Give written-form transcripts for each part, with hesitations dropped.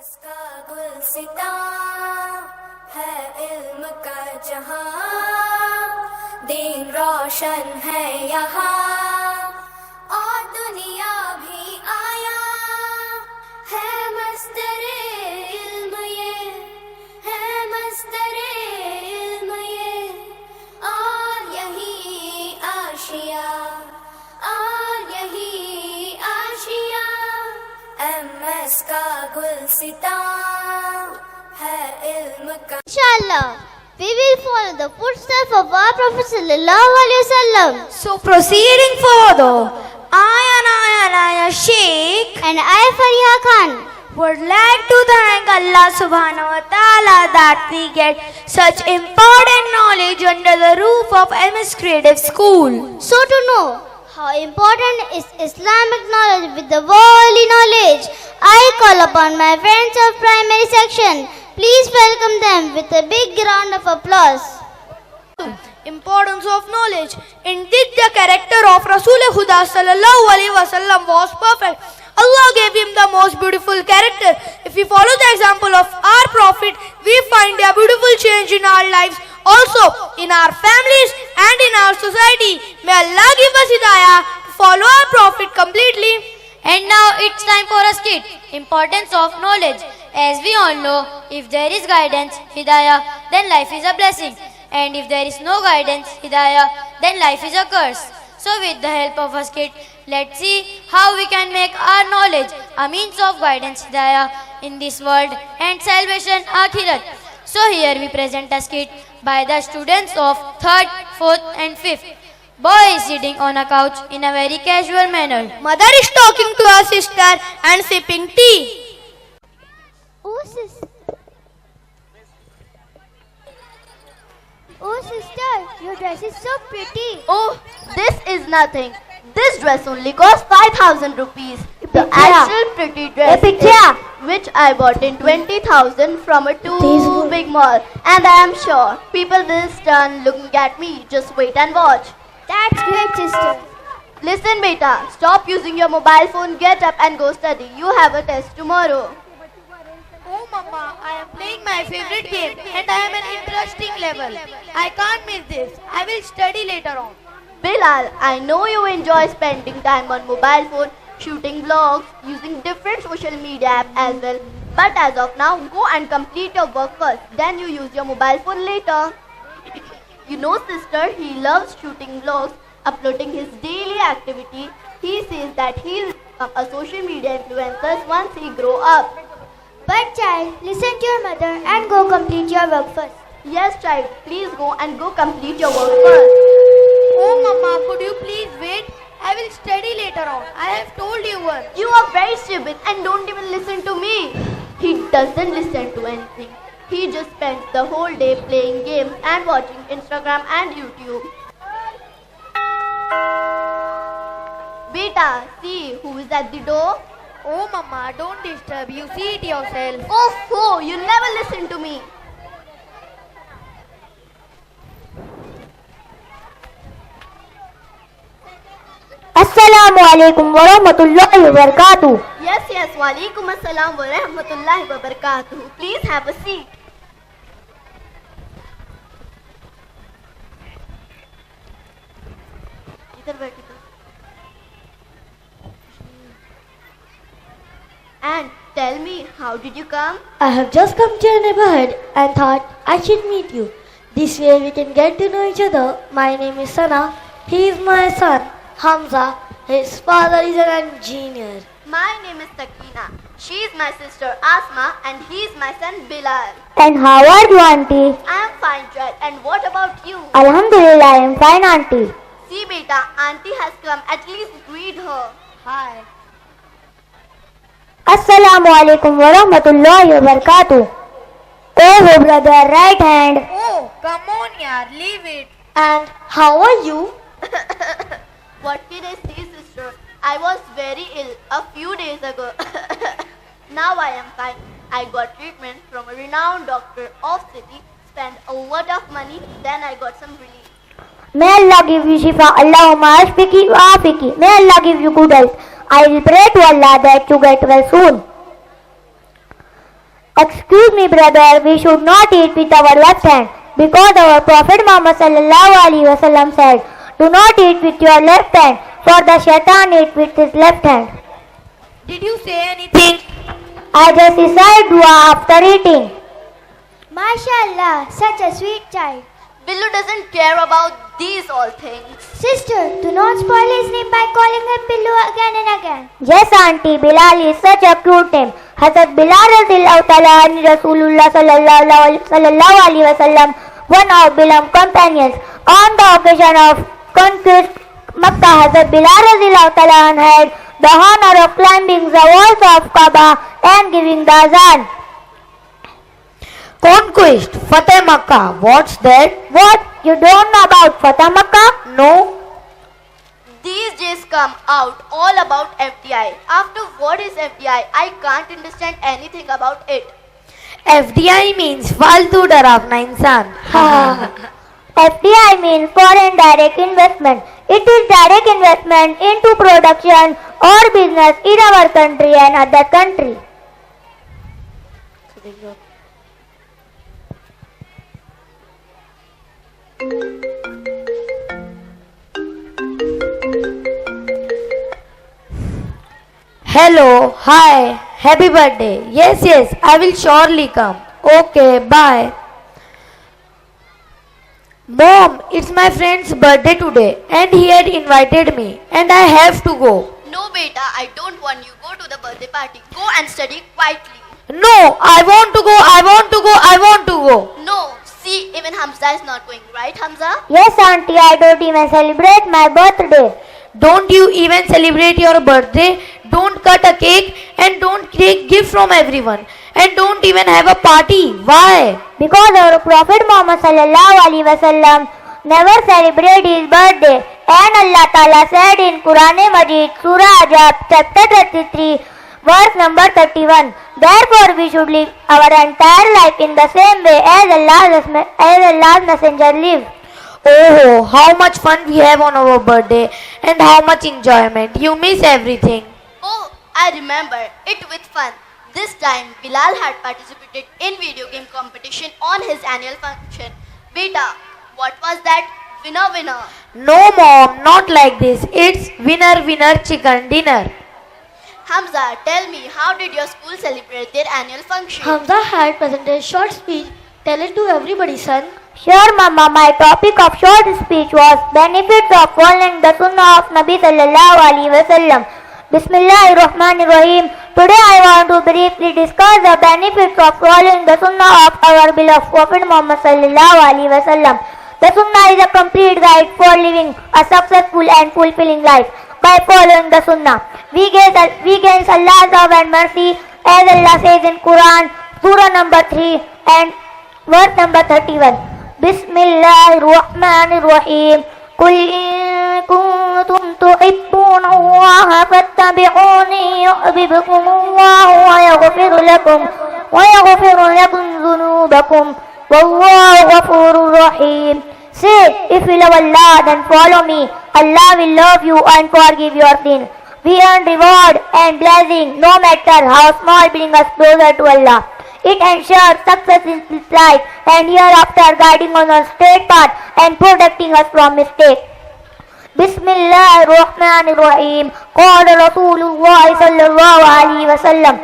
इसका गुलसिता है इल्म का जहां, दीन रोशन है यहाँ और दुनिया भी आया है। मस्तरे इल्म ये है, मस्तरे इल्म ये, और यही आशिया, और यही आशिया। MS का गुलसिता है इल्म का। Inshallah, we will follow the footsteps of our Prophet sallallahu alaihi wasallam. So proceeding further, I, Sheikh, And I, Fariha Khan, would like to thank Allah subhanahu wa ta'ala that we get such important knowledge under the roof of MS Creative School. so to know how important is Islamic knowledge with the worldly knowledge, I call upon my friends of primary section. Please welcome them with a big round of applause. Importance of knowledge. Indeed, the character of Rasul Khuda sallallahu alaihi wasallam was perfect. Allah gave him the most beautiful character. If we follow the example of our Prophet, we find a beautiful change in our lives, also in our families and in our society. May Allah give us hidayah to follow our Prophet completely. And now it's time for a skit. Importance of knowledge. As we all know, if there is guidance, hidayah, then life is a blessing. And if there is no guidance, hidayah, then life is a curse. So with the help of a skit, let's see how we can make our knowledge a means of guidance, hidayah, in this world and salvation akhirat. So here we present a skit by the students of 3rd, 4th and 5th. Boy is sitting on a couch in a very casual manner. Mother is talking to her sister and sipping tea. Oh sister, your dress is so pretty. Oh, this is nothing. This dress only costs 5,000 rupees. The actual pretty dress which I bought in 20,000 from a too big mall. And I am sure people will stand looking at me. Just wait and watch. That's great, sister. Listen, beta, stop using your mobile phone, get up and go study. You have a test tomorrow. Oh mama, I am playing my favorite game and I am an interesting level. I can't miss this. I will study later on. Bilal, I know you enjoy spending time on mobile phone, shooting vlogs, using different social media apps as well. But as of now, go and complete your work first. Then you use your mobile phone later. You know, sister, he loves shooting vlogs, uploading his daily activity. He says that he will become a social media influencer once he grow up. But child, listen to your mother and go complete your work first. Yes, child, please go and go complete your work first. Oh mama, could you please wait? I will study later on. I have told you once. You are very stupid and don't even listen to me. He doesn't listen to anything. He just spends the whole day playing games and watching Instagram and YouTube. Beta, see who is at the door? Oh mama, don't disturb. You see it yourself. Oh, you never listen to me. Assalamu alaikum wa rahmatullahi wa barakatuh. Yes, walaikum assalam wa rahmatullahi wa barakatuh. Please have a seat. And tell me, how did you come? I have just come to your neighborhood and thought I should meet you. This way we can get to know each other. My name is Sana. He is my son, Hamza. His father is an engineer. My name is Takina. She is my sister Asma and he is my son Bilal. And how are you, auntie? I am fine, child. And what about you? Alhamdulillah, I am fine, auntie. See, beta, auntie has come. At least greet her. Hi. Assalamu alaikum wa rahmatullahi wa barakatuh. Oh, brother, right hand. Oh, come on yaar, leave it. And how are you? What can I say, sister? I was very ill a few days ago. Now I am fine. I got treatment from a renowned doctor of city, spent a lot of money, then I got some relief. May Allah give you shifa. Allahumma ashfiki wa afiki. May Allah give you good health. I will pray to Allah that you get well soon. Excuse me, brother, we should not eat with our left hand because our Prophet Muhammad sallallahu alaihi wasallam said, "Do not eat with your left hand, for the shaitan eats with his left hand." Did you say anything? I just recite dua after eating. MashaAllah, such a sweet child. Billu doesn't care about these all things. Sister, do not spoil his name by calling him Billu again and again. Yes, auntie, Bilal is such a cute name. Hazrat Bilal radhiyallahu ta'ala anhu Rasulullah sallallahu alaihi wasallam, one of Bilal's companions. On the occasion of conquest Makkah, Hazrat Bilal radhiyallahu ta'ala anhu had the honor of climbing the walls of Kaaba and giving the azan. Conquest, Fateh Makkah. What's that? What? You don't know about Fatah Makkah? No. These days come out all about FDI. After what is FDI, I can't understand anything about it. FDI means Faltu Daravna Insan. FDI means foreign direct investment. It is direct investment into production or business in our country and other country. Hello, hi, happy birthday. Yes, I will surely come. Okay, bye. Mom, it's my friend's birthday today and he had invited me and I have to go. No, beta, I don't want you. Go to the birthday party. Go and study quietly. No, I want to go. No, see, even Hamza is not going, right, Hamza? Yes, auntie, I don't even celebrate my birthday. Don't you even celebrate your birthday? Don't cut a cake and don't take gift from everyone. And don't even have a party. Why? Because our Prophet Muhammad sallallahu alaihi wasallam never celebrated his birthday. And Allah Ta'ala said in Quran Majid, Surah Ajab, chapter 33, verse number 31. Therefore we should live our entire life in the same way as Allah's messenger lived. Oh, how much fun we have on our birthday and how much enjoyment. You miss everything. Oh, I remember it with fun. This time, Bilal had participated in video game competition on his annual function. Beta, what was that? Winner. No, Mom, not like this. It's winner chicken dinner. Hamza, tell me, how did your school celebrate their annual function? Hamza had presented a short speech. Tell it to everybody, son. Sure, Mama, my topic of short speech was benefits of following the Sunnah of Nabi sallallahu alaihi wasallam. Bismillahirrahmanirrahim. Today I want to briefly discuss the benefits of following the Sunnah of our beloved Prophet Muhammad sallallahu alaihi wasallam. The Sunnah is a complete guide for living a successful and fulfilling life. By following the Sunnah, we gain Allah's love and mercy, as Allah says in Quran, Surah number 3 and verse number 31. Bismillahirrahmanirrahim. قل إن كنتم تحبون الله فاتبعوني يحببكم الله ويغفر لكم ذنوبكم والله غفور رحيم. Say, if you love Allah, then follow me. Allah will love you and forgive your sin. We earn reward and blessing no matter how small, bring us closer to Allah. It ensures success in this life and hereafter, guiding us on straight path and protecting us from mistakes. Bismillahirrahmanirrahim. قال رسول الله صلى الله عليه وسلم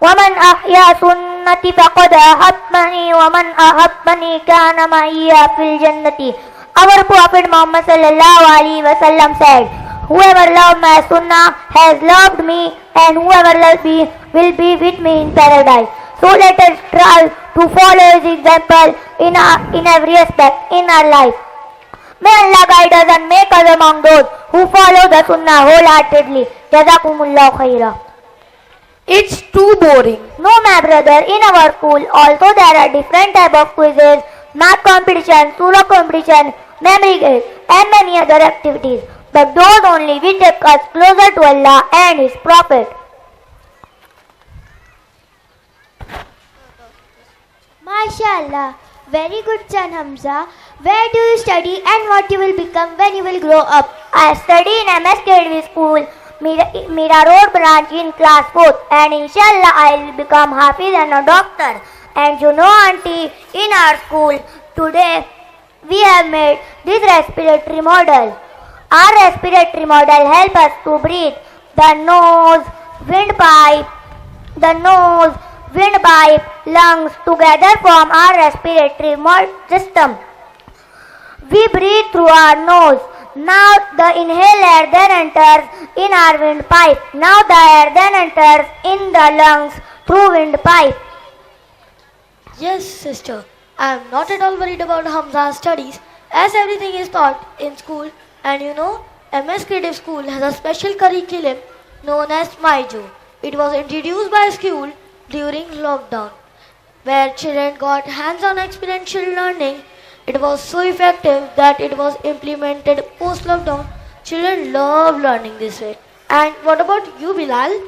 ومن أحيا سنتي فقد أحبني ومن أحبني كان معي في الجنة. Our Prophet Muhammad sallallahu alaihi wasallam said, whoever loved my sunnah has loved me, and whoever loves me will be with me in paradise. So let us try to follow his example in every aspect in our life. May Allah guide us and make us among those who follow the sunnah wholeheartedly. Jazakumullahu khaira. It's too boring. No, my brother, in our school also there are different type of quizzes, math competition, surah competition, memory games and many other activities. But those only will take us closer to Allah and His Prophet. MashaAllah, very good son Hamza. Where do you study and what you will become when you will grow up? I study in MS Kedvi school. Mira Road branch in class 4th, and inshallah I will become Hafiz and a doctor. And you know, auntie, in our school today we have made this respiratory model. Our respiratory model helps us to breathe. The nose, windpipe, lungs together form our respiratory system. We breathe through our nose. Now the inhaled air then enters in our windpipe. Now the air then enters in the lungs through windpipe. Yes, sister. I am not at all worried about Hamza's studies as everything is taught in school. And you know, MS Creative School has a special curriculum known as MyJo. It was introduced by school during lockdown, where children got hands-on experiential learning. It was so effective that it was implemented post-lockdown. Children love learning this way. And what about you, Bilal?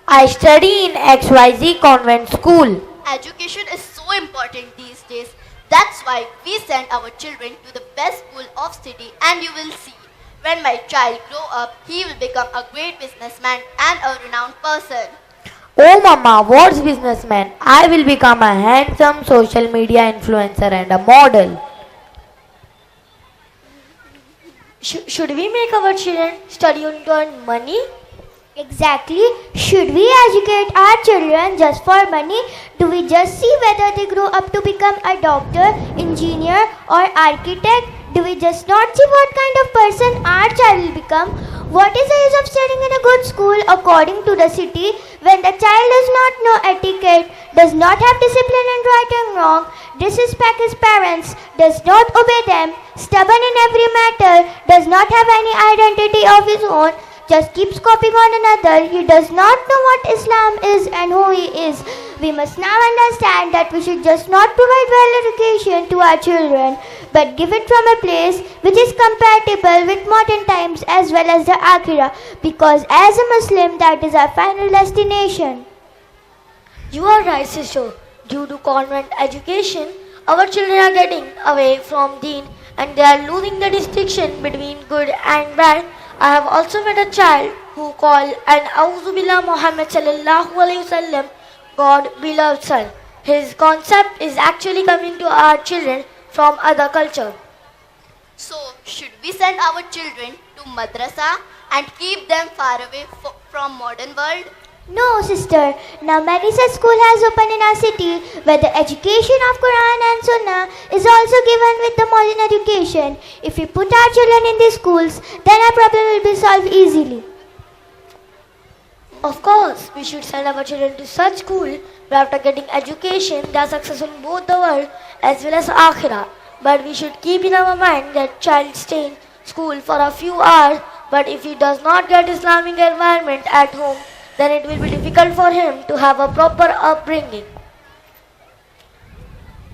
I study in XYZ Convent School. Education is so important these days. That's why we send our children to the best school of city, and you will see. When my child grow up, he will become a great businessman and a renowned person. Oh mama, what's businessman? I will become a handsome social media influencer and a model. Should we make our children study only to earn money? Exactly. Should we educate our children just for money? Do we just see whether they grow up to become a doctor, engineer or architect? Do we just not see what kind of person our child will become? What is the use of studying in a good school according to the city when the child does not know etiquette, does not have discipline in right and wrong, disrespect his parents, does not obey them, stubborn in every matter, does not have any identity of his own, just keeps copying on another. He does not know what Islam is and who he is. We must now understand that we should just not provide well education to our children, but give it from a place which is compatible with modern times as well as the Akhirah, because as a Muslim that is our final destination. You are right, sister. Due to convent education, our children are getting away from deen and they are losing the distinction between good and bad. I have also met a child who called an Auzu Billah Muhammad sallallahu alaihi wasallam God beloved son. His concept is actually coming to our children from other culture. So, should we send our children to madrasa and keep them far away from modern world? No, sister. Now Medicine School has opened in our city where the education of Quran and Sunnah is also given with the modern education. If we put our children in these schools, then our problem will be solved easily. Of course, we should send our children to such school where after getting education, they are successful in both the world as well as Akhirah. But we should keep in our mind that child stay in school for a few hours, but if he does not get Islamic environment at home, then it will be difficult for him to have a proper upbringing.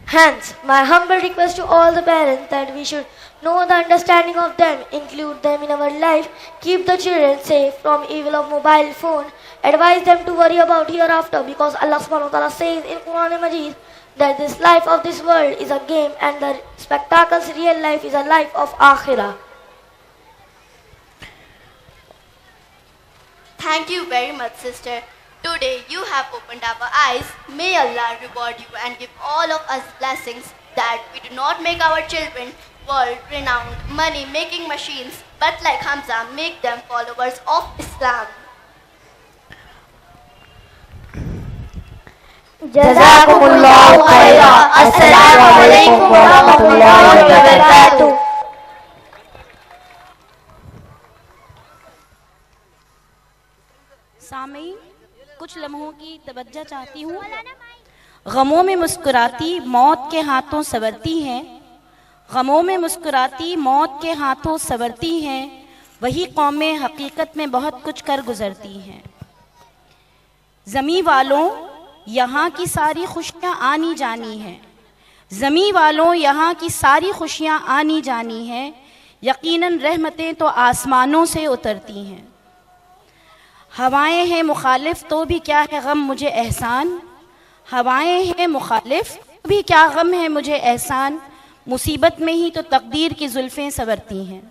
Hence, my humble request to all the parents that we should know the understanding of them, include them in our life, keep the children safe from evil of mobile phone, advise them to worry about hereafter, because Allah subhanahu wa ta'ala says in Quran Majid that this life of this world is a game and the spectacle's real life is a life of Akhirah. Thank you very much, sister. Today you have opened our eyes. May Allah reward you and give all of us blessings that we do not make our children world-renowned money-making machines, but like Hamza, make them followers of Islam. Jazakumullahu khairan. Assalamu alaikum wa rahmatullahi wa barakatuh. सामीन, कुछ लम्हों की तवज्जो चाहती हूँ। गमों में मुस्कुराती मौत के हाथों संवरती हैं, गमों में मुस्कुराती मौत के हाथों संवरती हैं, वही कौमें हकीकत में बहुत कुछ कर गुजरती हैं। ज़मी वालों यहाँ की सारी खुशियाँ आनी जानी हैं, ज़मी वालों यहाँ की सारी खुशियाँ आनी जानी हैं, यकीनन रहमतें तो आसमानों से उतरती हैं। हवाएं हैं मुखालिफ तो भी क्या है गम मुझे एहसान, हवाएं हैं मुखालिफ तो भी क्या गम है मुझे एहसान, मुसीबत में ही तो तकदीर की जुल्फ़ें संवरती हैं।